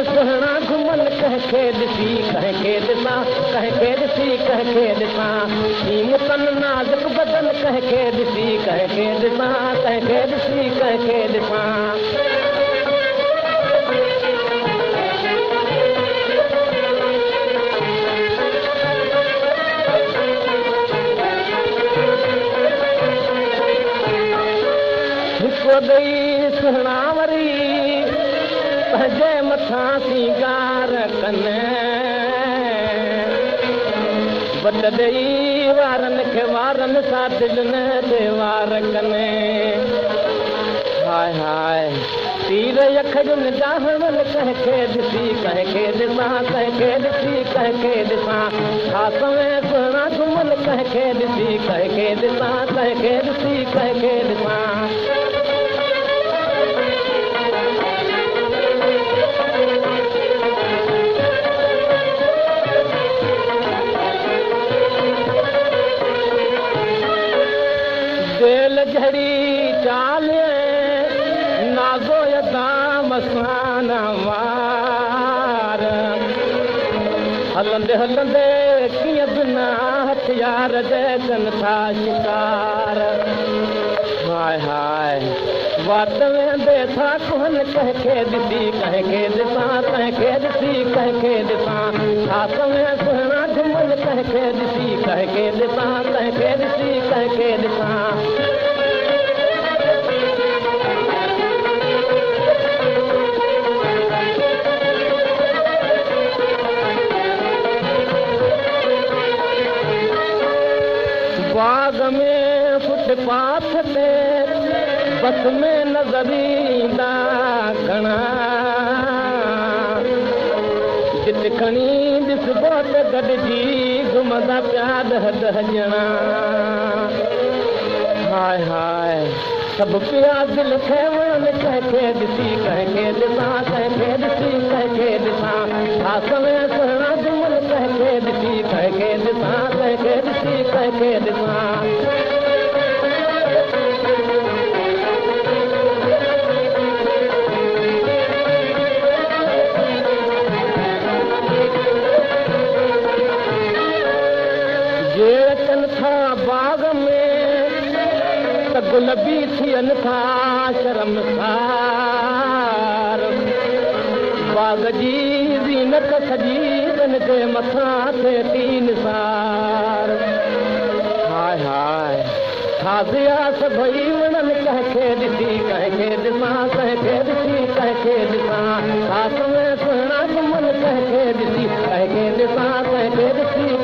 सुहिणा घुमल कंहिंखे ॾिसी कंहिंखे ॾिसां कंहिंखे ॾिसी कंहिंखे ॾिसां हीमतन नाज़ुक बदन कंहिंखे ॾिसी कंहिंखे ॾिसां कंहिंखे ॾिसी कंहिंखे ॾिसां हिकु ॾेई सुहिणा वरी पंहिंजे मथां सिंगार कनि वॾ ॾेई वारनि खे वारनि सां दिलनि ते वार कनि हाय हाय तीर अखियुनि जा हणल कंहिंखे ॾिसी कंहिंखे ॾिसां कंहिंखे ॾिसी कंहिंखे ॾिसां हाथ में सुहिणा घुमल कंहिंखे ॾिसी कंहिंखे ॾिसां कंहिंखे ॾिसी कंहिंखे ॾिसां दिल जहिड़ी चाल नाज़ो यदा मसान वार हलंदे हलंदे कीअं बिना हथियार दे कनि था शिकार हाय हाय वात वेंदे था कोन कंहिंखे ॾिसी कंहिंखे ॾिसां कंहिंखे ॾिसी कंहिंखे ॾिसां हाथ में सुहिणा घुमल कंहिंखे ॾिसी कंहिंखे ॾिसां कंहिंखे ॾिसी कंहिंखे ॾिसां बाग में फुटपाथ ते बस में नज़र ईंदा घणा जिते खणी ॾिसबो त गॾिजी घुमंदा पिया ॾह ॾह ॼणा हाय हाय सभु पिया दिलि खे वणनि कंहिंखे ॾिसी कंहिंखे ॾिसां कंहिंखे ॾिसी कंहिंखे ॾिसां हाथ में सुहिणा घुमल कंहिंखे ॾिसी कंहिंखे ॾिसां कंहिंखे ॾिसी कंहिंखे ॾिसां जेकनि था बाग में त गुल बि थियनि था शर्मसार बाग जी ज़ीनत सॼी ॿिन जे मथां थिए थी निसार हाय हाय थाज़िया सभई वणनि कंहिंखे ॾिसी कंहिंखे ॾिसां कंहिंखे ॾिसी कंहिंखे ॾिसां हाथ में सुहिणा घुमल कंहिंखे ॾिसी कंहिंखे ॾिसां कंहिंखे ॾिसी